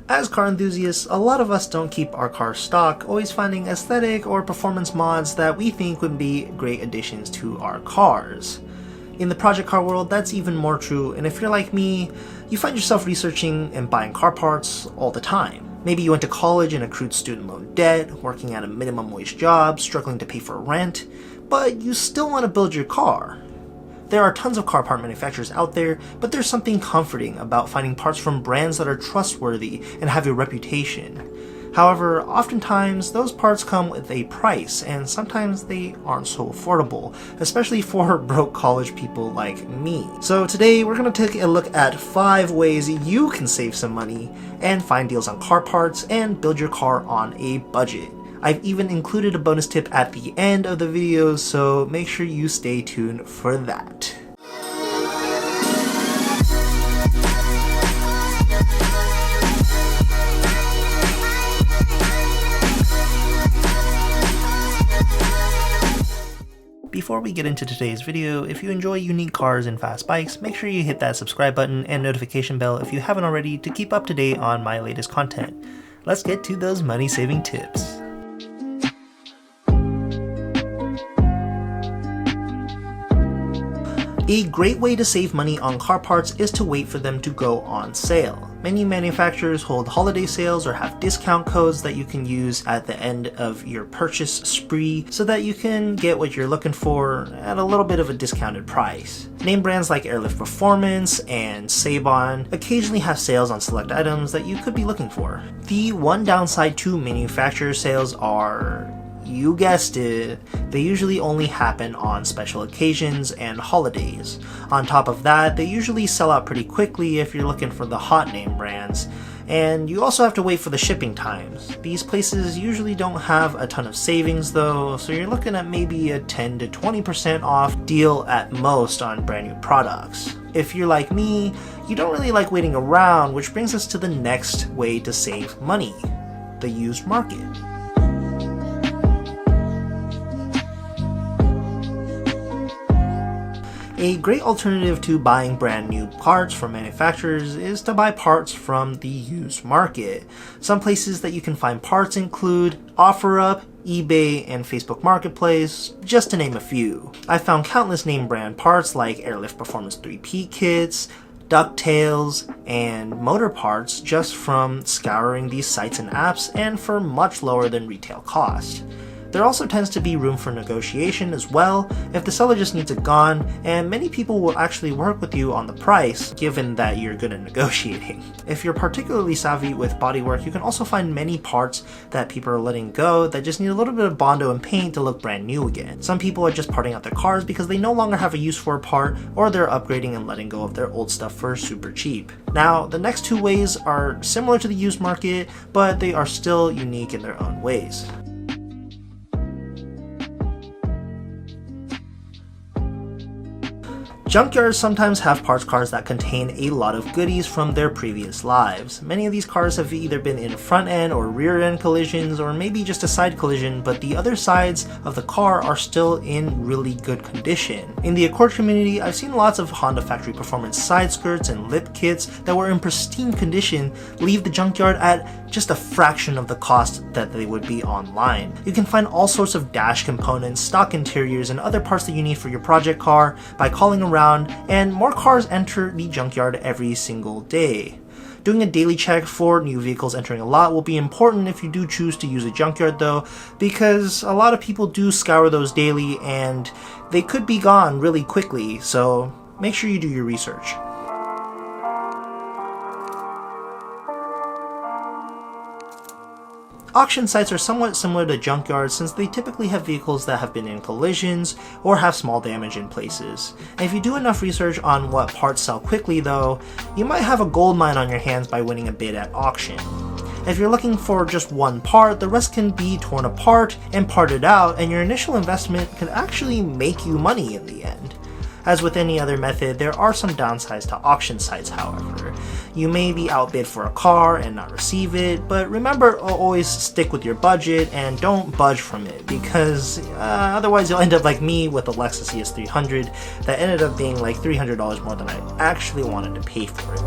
As car enthusiasts, a lot of us don't keep our cars stock, always finding aesthetic or performance mods that we think would be great additions to our cars. In the project car world, that's even more true, and if you're like me, you find yourself researching and buying car parts all the time. Maybe you went to college and accrued student loan debt, working at a minimum wage job, struggling to pay for rent, but you still want to build your car. There are tons of car part manufacturers out there, but there's something comforting about finding parts from brands that are trustworthy and have a reputation. However, oftentimes those parts come with a price, and sometimes they aren't so affordable, especially for broke college people like me. So today we're going to take a look at 5 ways you can save some money and find deals on car parts and build your car on a budget. I've even included a bonus tip at the end of the video, so make sure you stay tuned for that. Before we get into today's video, if you enjoy unique cars and fast bikes, make sure you hit that subscribe button and notification bell if you haven't already to keep up to date on my latest content. Let's get to those money-saving tips. A great way to save money on car parts is to wait for them to go on sale. Many manufacturers hold holiday sales or have discount codes that you can use at the end of your purchase spree so that you can get what you're looking for at a little bit of a discounted price. Name brands like Airlift Performance and Sabon occasionally have sales on select items that you could be looking for. The one downside to manufacturer sales are, you guessed it, they usually only happen on special occasions and holidays. On top of that, they usually sell out pretty quickly if you're looking for the hot name brands, and you also have to wait for the shipping times. These places usually don't have a ton of savings though, so you're looking at maybe a 10 to 20% off deal at most on brand new products. If you're like me, you don't really like waiting around, which brings us to the next way to save money: the used market. A great alternative to buying brand new parts from manufacturers is to buy parts from the used market. Some places that you can find parts include OfferUp, eBay, and Facebook Marketplace, just to name a few. I found countless name brand parts like Airlift Performance 3P kits, ducktails, and motor parts just from scouring these sites and apps, and for much lower than retail cost. There also tends to be room for negotiation as well if the seller just needs it gone, and many people will actually work with you on the price given that you're good at negotiating. If you're particularly savvy with bodywork, you can also find many parts that people are letting go that just need a little bit of Bondo and paint to look brand new again. Some people are just parting out their cars because they no longer have a use for a part, or they're upgrading and letting go of their old stuff for super cheap. Now, the next 2 ways are similar to the used market, but they are still unique in their own ways. Junkyards sometimes have parts cars that contain a lot of goodies from their previous lives. Many of these cars have either been in front end or rear end collisions, or maybe just a side collision, but the other sides of the car are still in really good condition. In the Accord community, I've seen lots of Honda factory performance side skirts and lip kits that were in pristine condition leave the junkyard at just a fraction of the cost that they would be online. You can find all sorts of dash components, stock interiors, and other parts that you need for your project car by calling around, and more cars enter the junkyard every single day. Doing a daily check for new vehicles entering a lot will be important if you do choose to use a junkyard though, because a lot of people do scour those daily and they could be gone really quickly, so make sure you do your research. Auction sites are somewhat similar to junkyards since they typically have vehicles that have been in collisions or have small damage in places. And if you do enough research on what parts sell quickly though, you might have a gold mine on your hands by winning a bid at auction. If you're looking for just one part, the rest can be torn apart and parted out, and your initial investment can actually make you money in the end. As with any other method, there are some downsides to auction sites, however. You may be outbid for a car and not receive it, but remember to always stick with your budget and don't budge from it, because otherwise you'll end up like me with the Lexus ES300 that ended up being like $300 more than I actually wanted to pay for it.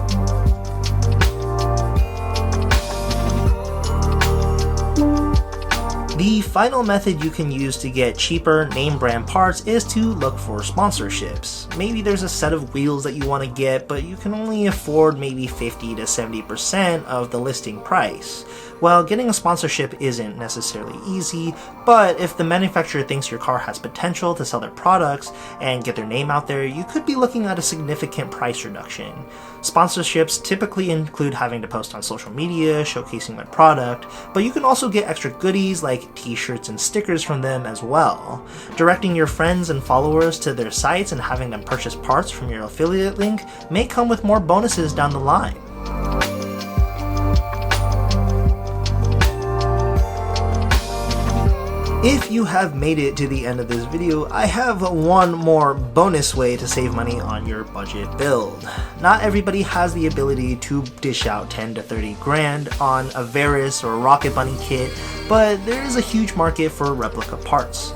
The final method you can use to get cheaper name brand parts is to look for sponsorships. Maybe there's a set of wheels that you want to get, but you can only afford maybe 50 to 70% of the listing price. Well, getting a sponsorship isn't necessarily easy, but if the manufacturer thinks your car has potential to sell their products and get their name out there, you could be looking at a significant price reduction. Sponsorships typically include having to post on social media, showcasing my product, but you can also get extra goodies like t-shirts and stickers from them as well. Directing your friends and followers to their sites and having them purchase parts from your affiliate link may come with more bonuses down the line. If you have made it to the end of this video, I have one more bonus way to save money on your budget build. Not everybody has the ability to dish out 10 to 30 grand on a Varus or Rocket Bunny kit, but there is a huge market for replica parts.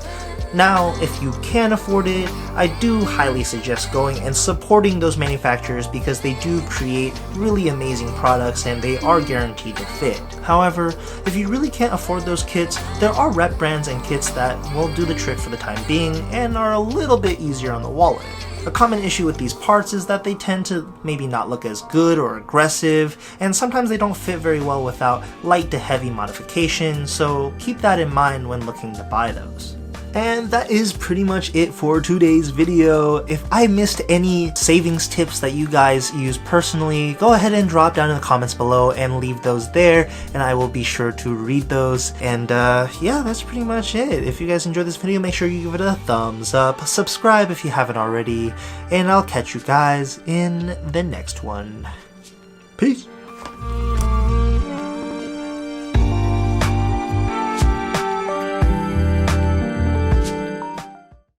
Now, if you can afford it, I do highly suggest going and supporting those manufacturers because they do create really amazing products and they are guaranteed to fit. However, if you really can't afford those kits, there are rep brands and kits that will do the trick for the time being and are a little bit easier on the wallet. A common issue with these parts is that they tend to maybe not look as good or aggressive, and sometimes they don't fit very well without light to heavy modifications, so keep that in mind when looking to buy those. And that is pretty much it for today's video. If I missed any savings tips that you guys use personally, go ahead and drop down in the comments below and leave those there, and I will be sure to read those. And yeah, that's pretty much it. If you guys enjoyed this video, make sure you give it a thumbs up, subscribe if you haven't already, and I'll catch you guys in the next one. Peace!